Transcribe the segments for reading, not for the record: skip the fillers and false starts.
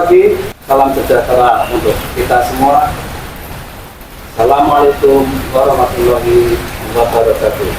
pagi, salam sejahtera untuk kita semua. Assalamualaikum warahmatullahi wabarakatuh.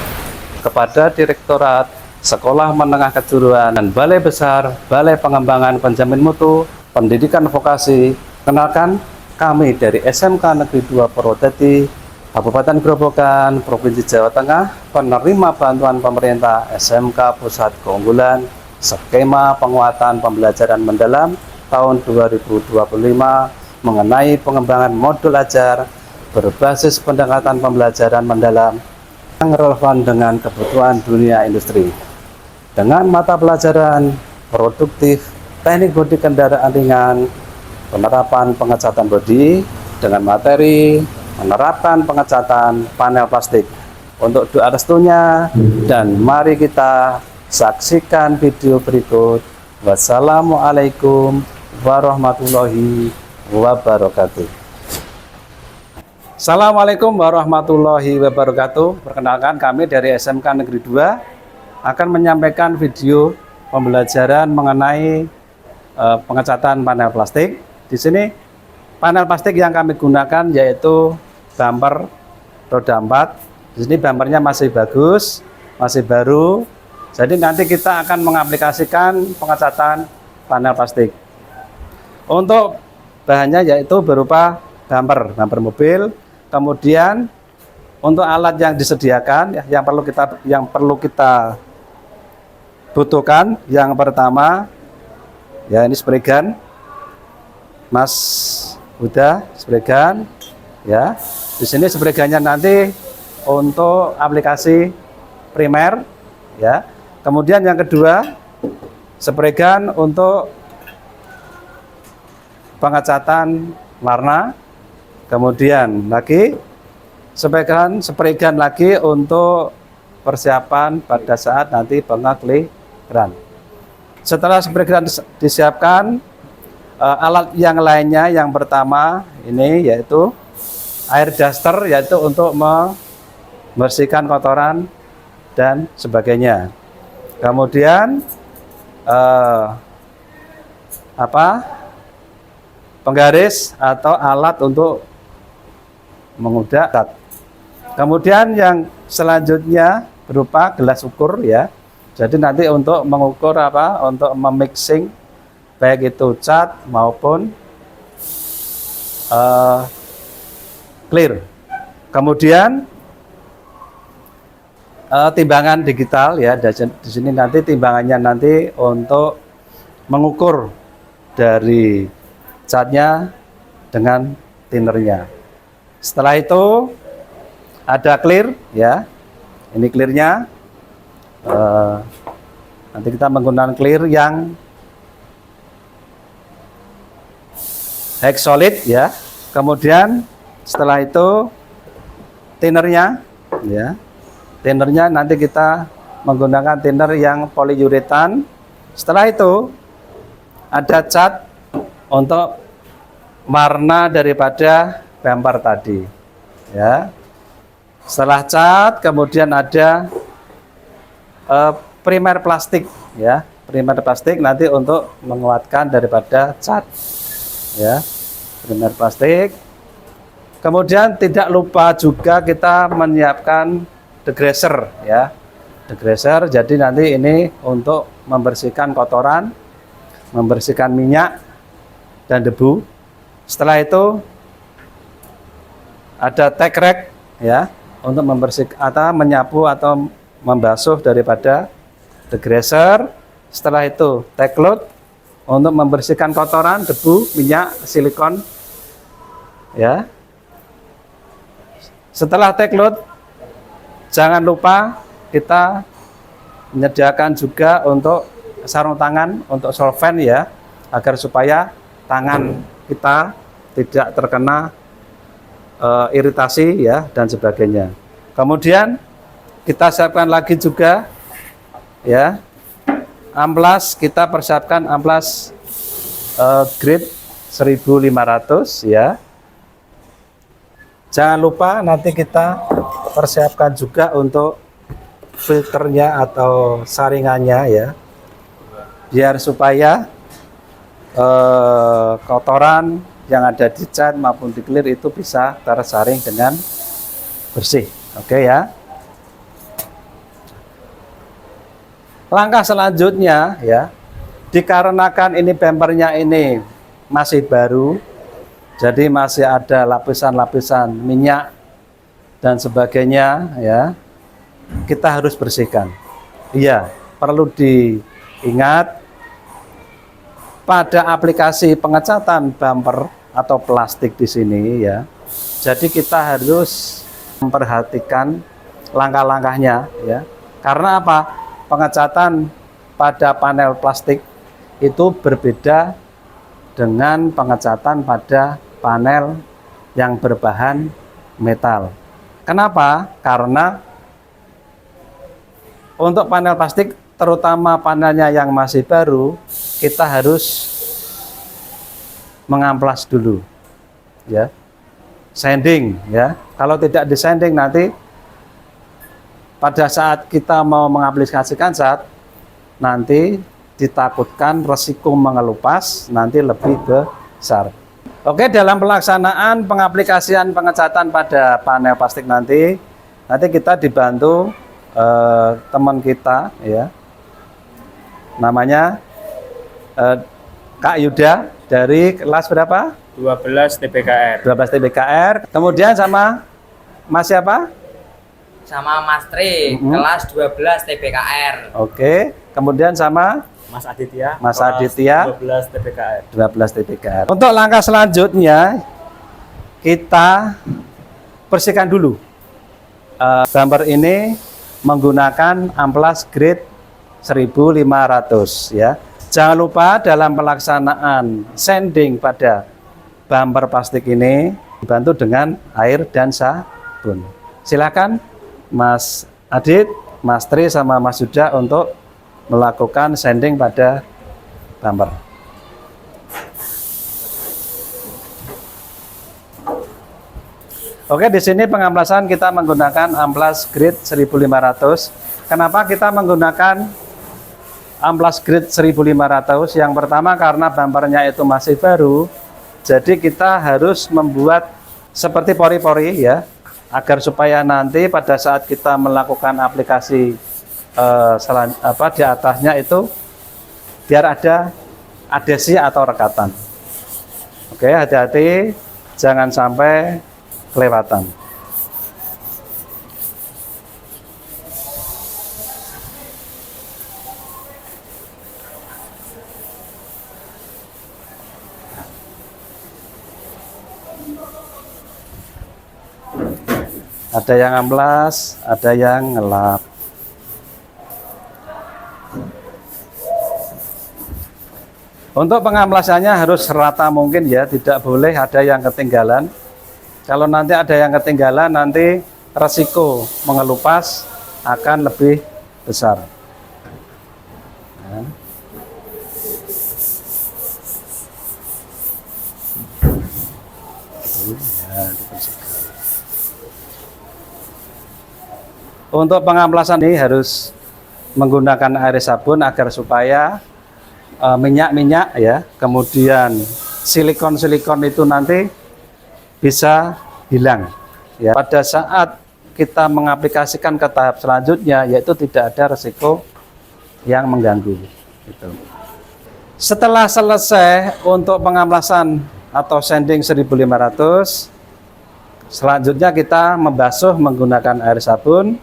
Kepada Direktorat Sekolah Menengah Kejuruan dan Balai Besar Balai Pengembangan Penjamin Mutu Pendidikan Vokasi, kenalkan kami dari SMK Negeri 2 Purwodadi, Kabupaten Grobogan, Provinsi Jawa Tengah, penerima bantuan pemerintah SMK Pusat Keunggulan skema penguatan pembelajaran mendalam tahun 2025 mengenai pengembangan modul ajar berbasis pendekatan pembelajaran mendalam yang relevan dengan kebutuhan dunia industri dengan mata pelajaran produktif, teknik bodi kendaraan ringan, penerapan pengecatan bodi dengan materi menerapkan pengecatan panel plastik. Untuk doa restunya, dan mari kita saksikan video berikut. Wassalamualaikum warahmatullahi wabarakatuh. Assalamualaikum warahmatullahi wabarakatuh. Perkenalkan, kami dari SMK Negeri 2 akan menyampaikan video pembelajaran mengenai pengecatan panel plastik. Di sini panel plastik yang kami gunakan yaitu bumper roda 4. Di sini bumpernya masih bagus, masih baru. Jadi nanti kita akan mengaplikasikan pengecatan panel plastik. Untuk bahannya yaitu berupa bumper mobil. Kemudian untuk alat yang disediakan yang perlu kita butuhkan, yang pertama ya ini spray gun. Mas udah spray gun ya. Di sini spray gunnya nanti untuk aplikasi primer ya. Kemudian yang kedua, spray gun untuk pengecatan warna. Kemudian lagi spray gun lagi untuk persiapan pada saat nanti pengekliran. Setelah spray gun disiapkan, alat yang lainnya yang pertama ini yaitu air duster, yaitu untuk membersihkan kotoran dan sebagainya. Kemudian penggaris atau alat untuk mengudak. Kemudian yang selanjutnya berupa gelas ukur ya. Jadi nanti untuk mengukur untuk memixing baik itu cat maupun clear. Kemudian timbangan digital ya. Di sini nanti timbangannya nanti untuk mengukur dari catnya dengan tinernya. Setelah itu ada clear ya. Ini clearnya. Nanti kita menggunakan clear yang hex solid ya. Kemudian setelah itu tinernya ya. Tinernya nanti kita menggunakan thinner yang poliuretan. Setelah itu ada cat untuk warna daripada bumper tadi ya. Setelah cat kemudian ada primer plastik ya. Primer plastik nanti untuk menguatkan daripada cat ya. Primer plastik. Kemudian tidak lupa juga kita menyiapkan degreaser ya. Degreaser, jadi nanti ini untuk membersihkan kotoran, membersihkan minyak dan debu. Setelah itu ada tag rack ya, untuk membersihkan atau menyapu atau membasuh daripada degreaser. Setelah itu tag load untuk membersihkan kotoran, debu, minyak, silikon ya. Setelah tag load, jangan lupa kita menyediakan juga untuk sarung tangan untuk solvent ya, agar supaya tangan kita tidak terkena iritasi ya dan sebagainya. Kemudian kita siapkan lagi juga ya amplas. Kita persiapkan amplas grade 1500 ya. Jangan lupa nanti kita persiapkan juga untuk filternya atau saringannya ya, biar supaya kotoran yang ada di cat maupun di clear itu bisa tersaring dengan bersih. Oke ya. Langkah selanjutnya ya, dikarenakan ini bumpernya ini masih baru, jadi masih ada lapisan-lapisan minyak dan sebagainya ya, kita harus bersihkan. Iya, perlu diingat pada aplikasi pengecatan bumper atau plastik di sini ya. Jadi kita harus memperhatikan langkah-langkahnya ya. Karena apa? Pengecatan pada panel plastik itu berbeda dengan pengecatan pada panel yang berbahan metal. Kenapa? Karena untuk panel plastik, terutama panelnya yang masih baru, kita harus mengamplas dulu ya, sanding ya. Kalau tidak di sanding, nanti pada saat kita mau mengaplikasikan cat, nanti ditakutkan resiko mengelupas nanti lebih besar. Oke, dalam pelaksanaan pengaplikasian pengecatan pada panel plastik nanti kita dibantu teman kita ya, namanya Kak Yuda dari kelas berapa? 12 TBKR. 12 TBKR. Kemudian sama Mas siapa? Sama Mas Tri, kelas 12 TBKR. Oke. Kemudian sama Mas Aditya. Mas kelas Aditya 12 TBKR. 12 TBKR. Untuk langkah selanjutnya kita bersihkan dulu bumper ini menggunakan amplas grade 1500 ya. Jangan lupa dalam pelaksanaan sanding pada bumper plastik ini dibantu dengan air dan sabun. Silakan Mas Adit, Mas Tri sama Mas Yuda untuk melakukan sanding pada bumper. Oke, di sini pengamplasan kita menggunakan amplas grade 1500. Kenapa kita menggunakan amplas grade 1500? Yang pertama karena bumpernya itu masih baru, jadi kita harus membuat seperti pori-pori ya, agar supaya nanti pada saat kita melakukan aplikasi di atasnya itu biar ada adhesi atau rekatan. Oke, hati-hati jangan sampai kelewatan. Ada yang amplas, ada yang ngelap. Untuk pengamplasannya harus serata mungkin ya, tidak boleh ada yang ketinggalan. Kalau nanti ada yang ketinggalan, nanti resiko mengelupas akan lebih besar. Ya. Untuk pengamplasan ini harus menggunakan air sabun agar supaya minyak-minyak ya, kemudian silikon-silikon itu nanti bisa hilang ya. Pada saat kita mengaplikasikan ke tahap selanjutnya, yaitu tidak ada resiko yang mengganggu gitu. Setelah selesai untuk pengamplasan atau sanding 1500, selanjutnya kita membasuh menggunakan air sabun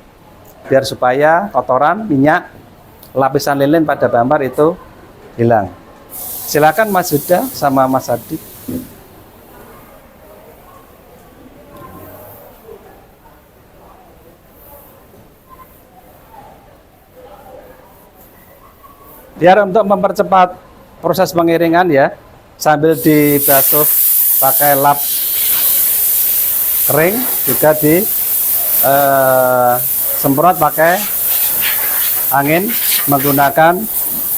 biar supaya kotoran, minyak, lapisan lilin pada bumper itu hilang. Silakan Mas Yuda sama Mas Adit. Biar untuk mempercepat proses pengiringan ya, sambil dibasuh pakai lap kering, juga di semprot pakai angin menggunakan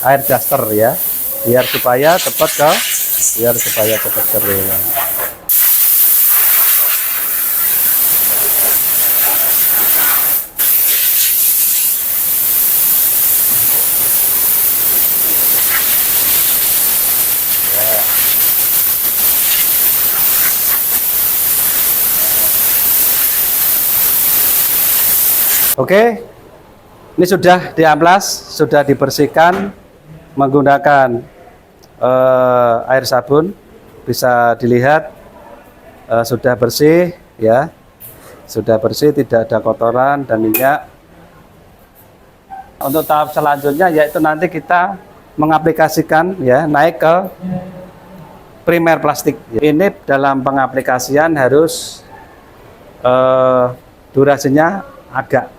air daster ya, biar supaya cepat kering. Oke, ini sudah diamplas, sudah dibersihkan menggunakan air sabun. Bisa dilihat sudah bersih ya, sudah bersih, tidak ada kotoran dan minyak. Untuk tahap selanjutnya yaitu nanti kita mengaplikasikan ya, naik ke primer plastik. Ini dalam pengaplikasian harus durasinya agak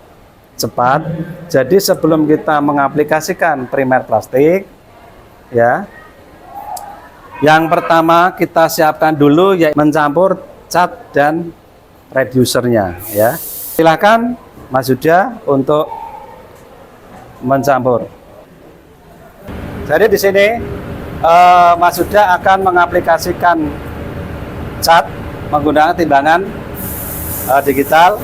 cepat. Jadi sebelum kita mengaplikasikan primer plastik ya, yang pertama kita siapkan dulu yaitu mencampur cat dan reducernya ya. Silakan Mas Yuda untuk mencampur. Jadi di sini Mas Yuda akan mengaplikasikan cat menggunakan timbangan digital.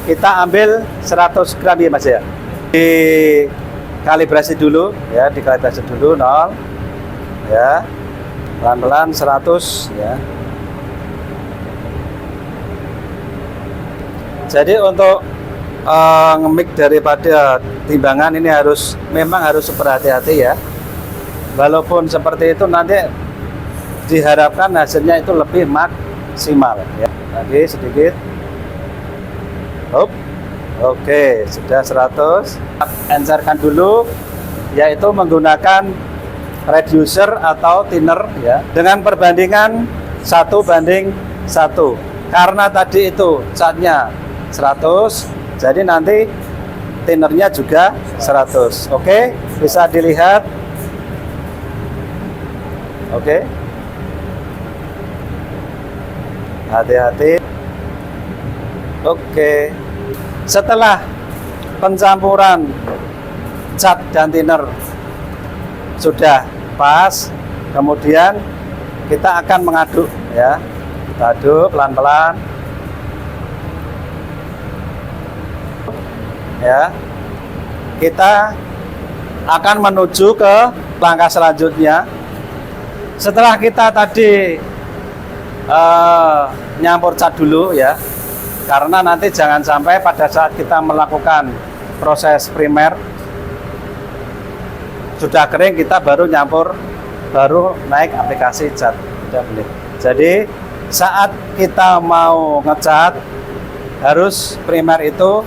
Kita ambil 100 gram ya Mas ya. Dikalibrasi dulu ya, dikalibrasi dulu 0 ya. Pelan-pelan 100 ya. Jadi untuk nge-mix daripada timbangan ini memang harus berhati-hati ya. Walaupun seperti itu nanti diharapkan hasilnya itu lebih maksimal ya. Lagi sedikit. Oke, sudah 100. Encerkan dulu yaitu menggunakan reducer atau thinner ya, dengan perbandingan 1:1. Karena tadi itu catnya 100, jadi nanti thinnernya juga 100. Oke, bisa dilihat. Oke. Hati-hati. Oke. Setelah pencampuran cat dan thinner sudah pas, kemudian kita akan mengaduk ya. Kita aduk pelan-pelan. Ya. Kita akan menuju ke langkah selanjutnya. Setelah kita tadi nyampur cat dulu ya, karena nanti jangan sampai pada saat kita melakukan proses primer sudah kering kita baru nyampur, baru naik aplikasi cat. Tidak boleh. Jadi saat kita mau ngecat harus primer itu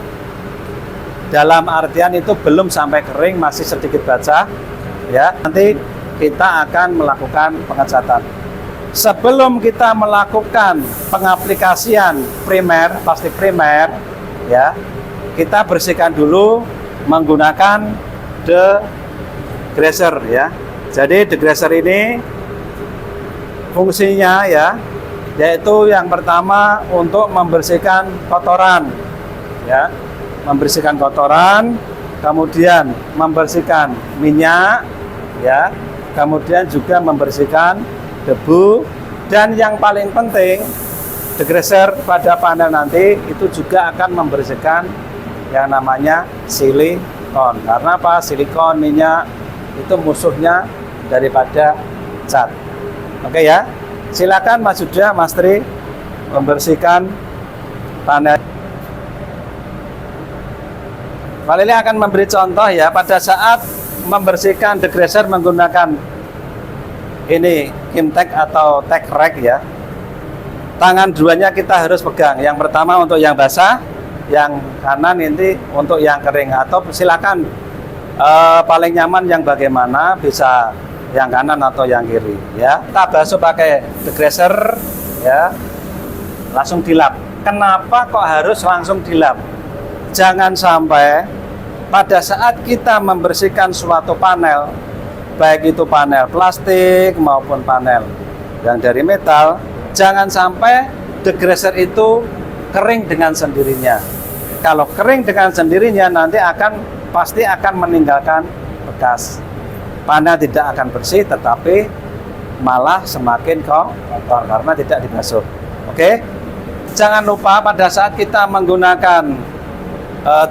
dalam artian itu belum sampai kering, masih sedikit basah ya. Nanti kita akan melakukan pengecatan. Sebelum kita melakukan pengaplikasian primer, plastik primer ya, kita bersihkan dulu menggunakan degreaser ya. Jadi degreaser ini fungsinya ya, yaitu yang pertama untuk membersihkan kotoran ya, membersihkan kotoran, kemudian membersihkan minyak ya, kemudian juga membersihkan debu, dan yang paling penting degreaser pada panel nanti itu juga akan membersihkan yang namanya silikon. Karena apa? Silikon, minyak itu musuhnya daripada cat. Oke ya, silakan Mas Yuda, Mas Tri membersihkan panel. Pak Lili akan memberi contoh ya, pada saat membersihkan degreaser menggunakan ini Kimtek atau Tek Rek ya. Tangan duanya kita harus pegang. Yang pertama untuk yang basah, yang kanan nanti untuk yang kering. Atau silakan paling nyaman yang bagaimana, bisa yang kanan atau yang kiri ya. Kita basuh pakai degreaser ya, langsung dilap. Kenapa kok harus langsung dilap? Jangan sampai pada saat kita membersihkan suatu panel, baik itu panel plastik maupun panel yang dari metal, jangan sampai degreaser itu kering dengan sendirinya. Kalau kering dengan sendirinya nanti pasti akan meninggalkan bekas. Panel tidak akan bersih, tetapi malah semakin kotor karena tidak dibasuh. Oke? Jangan lupa pada saat kita menggunakan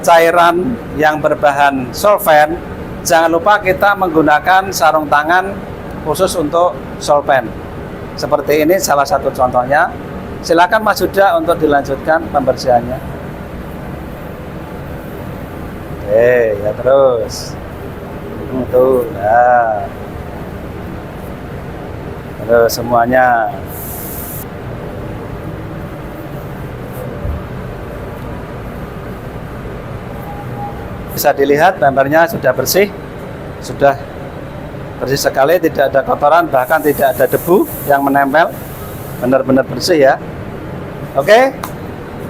cairan yang berbahan solvent, jangan lupa kita menggunakan sarung tangan khusus untuk solvent. Seperti ini salah satu contohnya. Silakan Mas Yuda untuk dilanjutkan pembersihannya. Ya terus. Tuh, nah. Terus semuanya. Bisa dilihat bumpernya sudah bersih, sudah bersih sekali, tidak ada kotoran, bahkan tidak ada debu yang menempel, benar-benar bersih ya. Oke,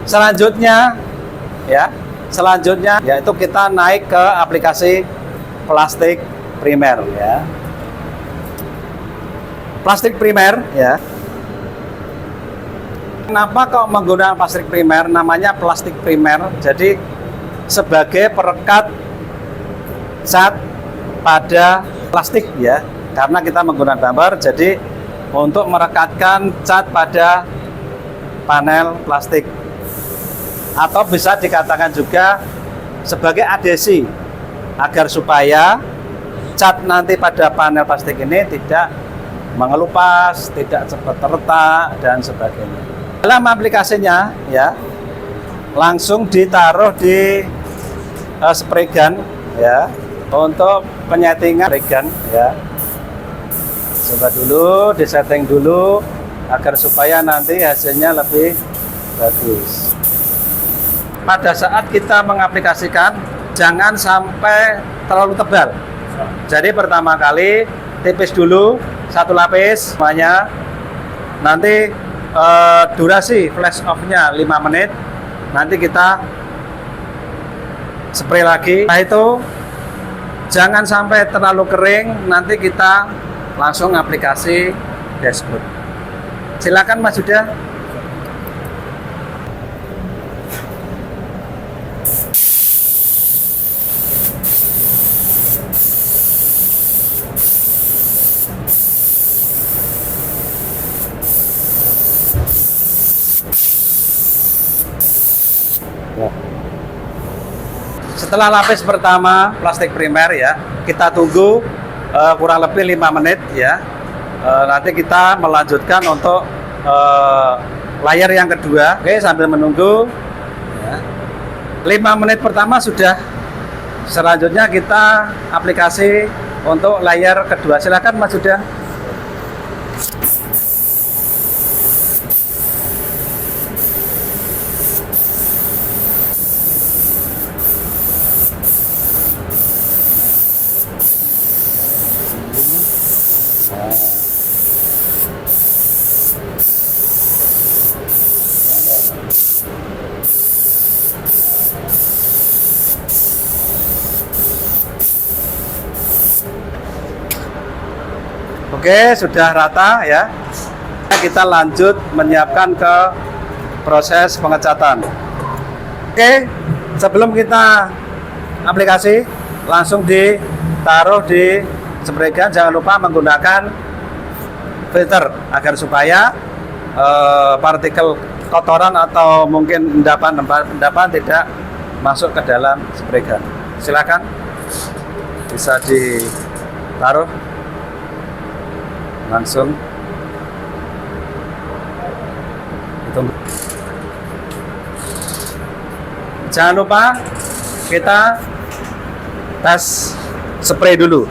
selanjutnya yaitu kita naik ke aplikasi plastik primer ya. Plastik primer ya. Kenapa kok menggunakan plastik primer? Namanya plastik primer. Jadi sebagai perekat cat pada plastik ya. Karena kita menggunakan bumper, jadi untuk merekatkan cat pada panel plastik. Atau bisa dikatakan juga sebagai adhesi agar supaya cat nanti pada panel plastik ini tidak mengelupas, tidak cepat retak dan sebagainya. Dalam aplikasinya ya langsung ditaruh di spray gun ya untuk penyetingan spray gun ya. Coba dulu disetting dulu agar supaya nanti hasilnya lebih bagus. Pada saat kita mengaplikasikan jangan sampai terlalu tebal. Jadi pertama kali tipis dulu, satu lapis semuanya. Nanti durasi flash off-nya 5 menit. Nanti kita spray lagi. Nah itu jangan sampai terlalu kering. Nanti kita langsung aplikasi dashboard. Silakan Mas Yuda. Setelah lapis pertama plastik primer ya, kita tunggu kurang lebih 5 menit ya. Nanti kita melanjutkan untuk layer yang kedua. Oke, sambil menunggu ya. 5 menit pertama sudah. Selanjutnya kita aplikasi untuk layer kedua. Silakan Mas Yuda. Oke, sudah rata ya. Kita lanjut menyiapkan ke proses pengecatan. Oke, sebelum kita aplikasi langsung ditaruh di spray gun. Jangan lupa menggunakan filter agar supaya partikel kotoran atau mungkin endapan tidak masuk ke dalam spray gun. Silakan bisa ditaruh langsung. Jangan lupa kita tes spray dulu.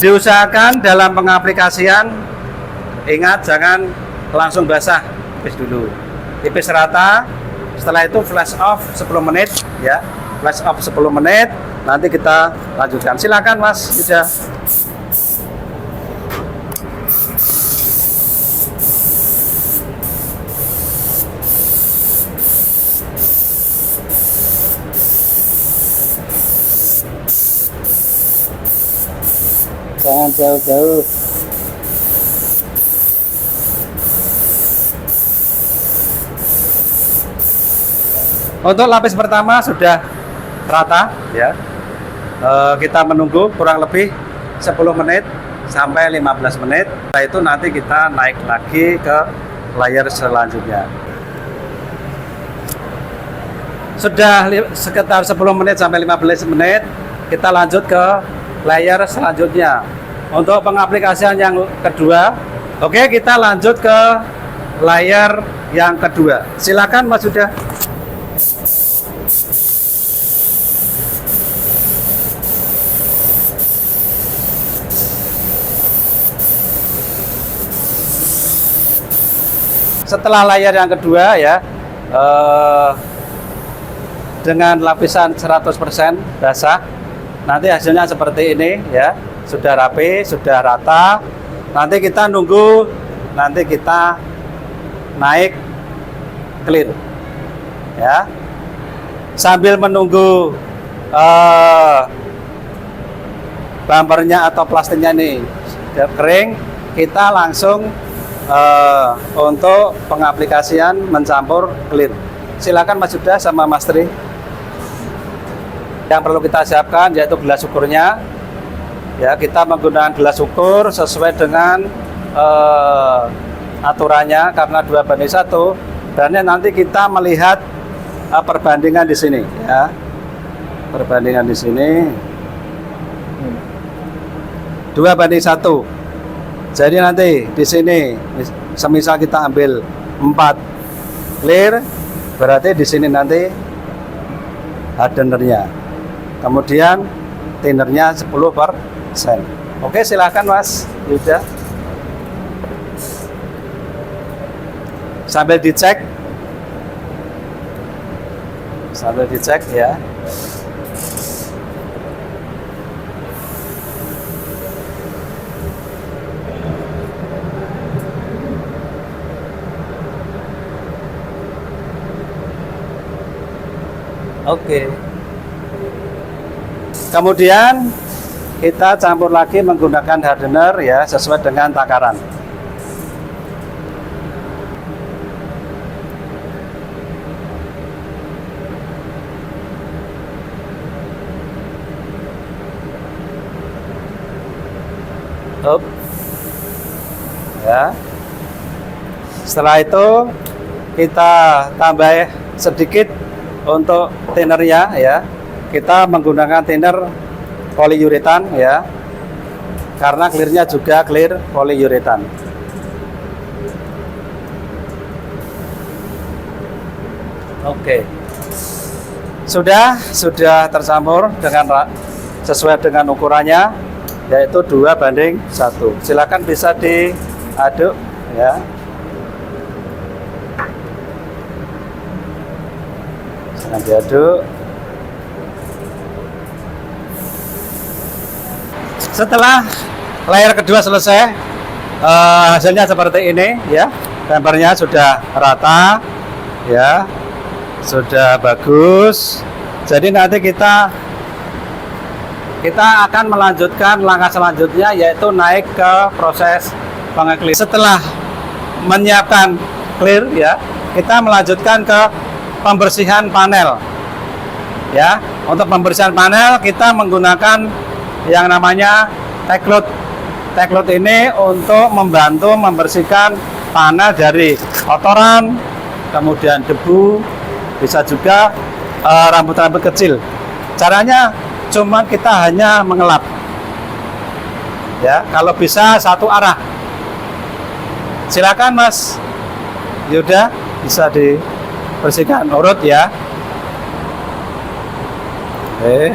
Diusahakan dalam pengaplikasian, ingat jangan langsung basah, tipis dulu, tipis rata. Setelah itu flash off 10 menit ya, flash off 10 menit. Nanti kita lanjutkan. Silakan Mas Yuda. Jangan jauh-jauh. Untuk lapis pertama sudah rata ya. Kita menunggu kurang lebih 10 menit sampai 15 menit. Setelah itu nanti kita naik lagi ke layer selanjutnya. Sudah sekitar 10 menit sampai 15 menit, kita lanjut ke layer selanjutnya. Untuk pengaplikasian yang kedua, oke, kita lanjut ke layer yang kedua. Silakan Mas Yuda. Setelah layer yang kedua ya, dengan lapisan 100% basah, nanti hasilnya seperti ini ya, sudah rapi, sudah rata. Nanti kita nunggu, nanti kita naik clear ya, sambil menunggu bumpernya atau plastiknya ini sudah kering, kita langsung untuk pengaplikasian mencampur clear. Silakan Mas Yuda sama Mas Tri. Yang perlu kita siapkan yaitu gelas ukurnya. Ya, kita menggunakan gelas ukur sesuai dengan aturannya karena 2:1. Dan nanti kita melihat perbandingan di sini ya. Perbandingan di sini 2:1. Jadi nanti di sini semisal kita ambil 4 clear, berarti di sini nanti hardenernya. Kemudian thinnernya 10%. Oke, silakan Mas Yuda. Sambil dicek. Sambil dicek ya. Oke. Kemudian kita campur lagi menggunakan hardener ya, sesuai dengan takaran. Up. Ya. Setelah itu kita tambah sedikit untuk thinnernya ya. Kita menggunakan thinner poliuretan ya, karena clearnya juga clear poliuretan. Oke, sudah tercampur dengan sesuai dengan ukurannya, yaitu 2:1. Silakan bisa diaduk ya. Silakan diaduk. Setelah layer kedua selesai, hasilnya seperti ini ya. Bumpernya sudah rata ya, sudah bagus. Jadi nanti kita akan melanjutkan langkah selanjutnya, yaitu naik ke proses pengeclear. Setelah menyiapkan clear ya, kita melanjutkan ke pembersihan panel ya. Untuk pembersihan panel kita menggunakan yang namanya Tecloud. Tecloud ini untuk membantu membersihkan panel dari kotoran, kemudian debu, bisa juga rambut-rambut kecil. Caranya cuma kita hanya mengelap ya, kalau bisa satu arah. Silakan Mas Yuda, bisa dibersihkan urut ya. Oke,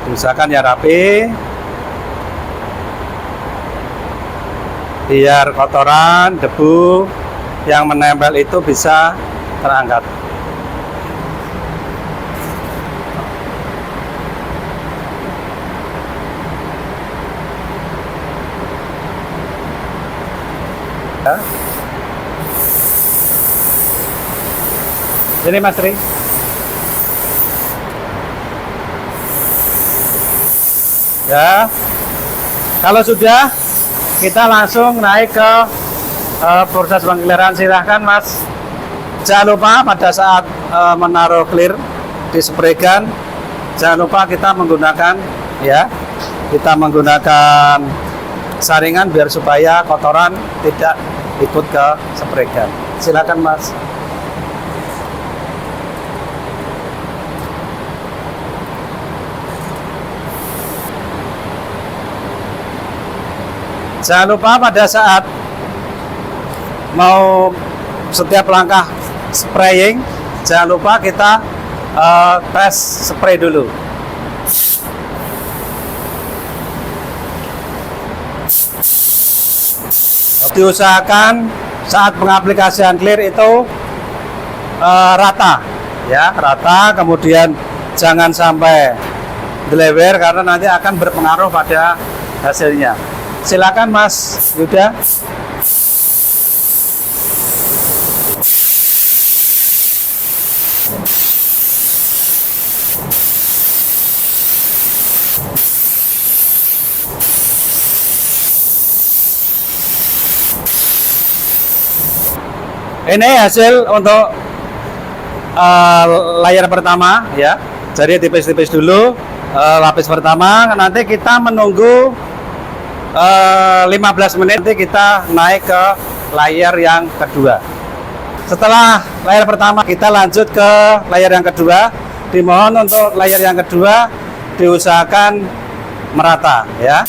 usahakan ya rapi, biar kotoran, debu yang menempel itu bisa terangkat. Ya. Ini Mas Tri. Ya, kalau sudah, kita langsung naik ke proses pengclearan. Silahkan Mas. Jangan lupa pada saat menaruh clear dispraykan, jangan lupa kita menggunakan ya, kita menggunakan saringan biar supaya kotoran tidak ikut ke spraykan. Silakan Mas. Jangan lupa pada saat mau setiap langkah spraying, jangan lupa kita tes spray dulu. diusahakan saat pengaplikasian clear itu rata, ya, rata. Kemudian jangan sampai gelewer karena nanti akan berpengaruh pada hasilnya. Silakan Mas Yuda. Ini hasil untuk layar pertama, ya. Jadi tipis-tipis dulu lapis pertama. Nanti kita menunggu 15 menit. Nanti kita naik ke layar yang kedua. Setelah layar pertama kita lanjut ke layar yang kedua. Dimohon untuk layar yang kedua diusahakan merata, ya.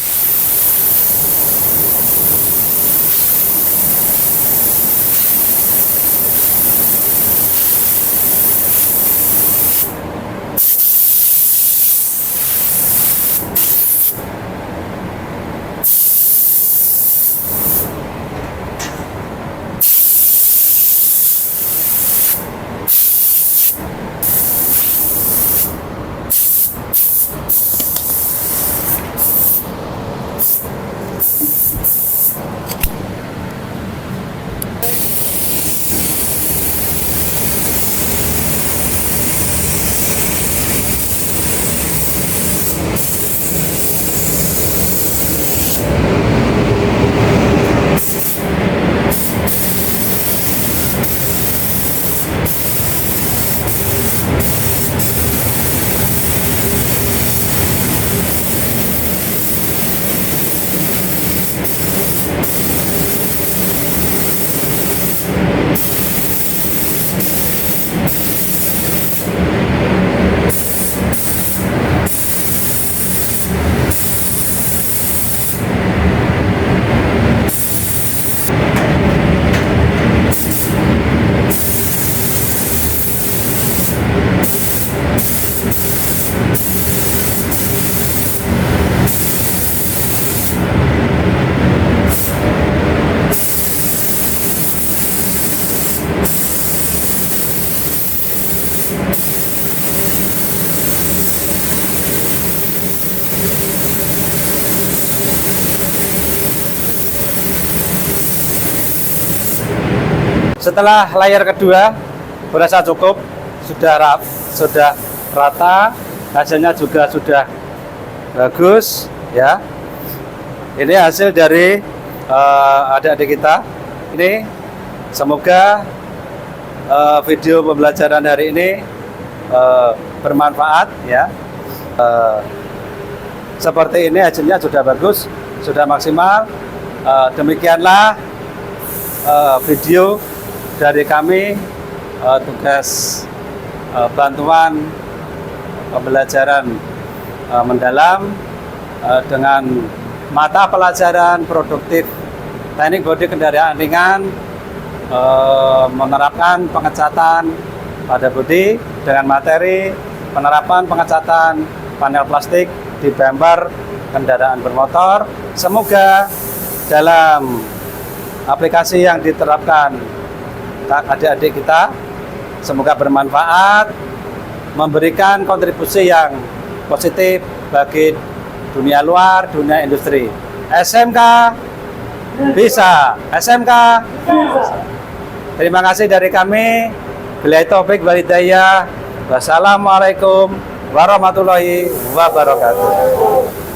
Setelah layar kedua berasa cukup, sudah rata, hasilnya juga sudah bagus, ya. Ini hasil dari adik-adik kita. Ini semoga video pembelajaran hari ini bermanfaat, ya. Seperti ini hasilnya sudah bagus, sudah maksimal. Demikianlah video dari kami, tugas bantuan pembelajaran mendalam dengan mata pelajaran produktif teknik bodi kendaraan ringan, menerapkan pengecatan pada bodi dengan materi penerapan pengecatan panel plastik di bumper kendaraan bermotor. Semoga dalam aplikasi yang diterapkan adik-adik kita semoga bermanfaat, memberikan kontribusi yang positif bagi dunia luar, dunia industri. SMK bisa, SMK bisa. Terima kasih dari kami. Billahi taufik wal hidayah. Wassalamualaikum warahmatullahi wabarakatuh.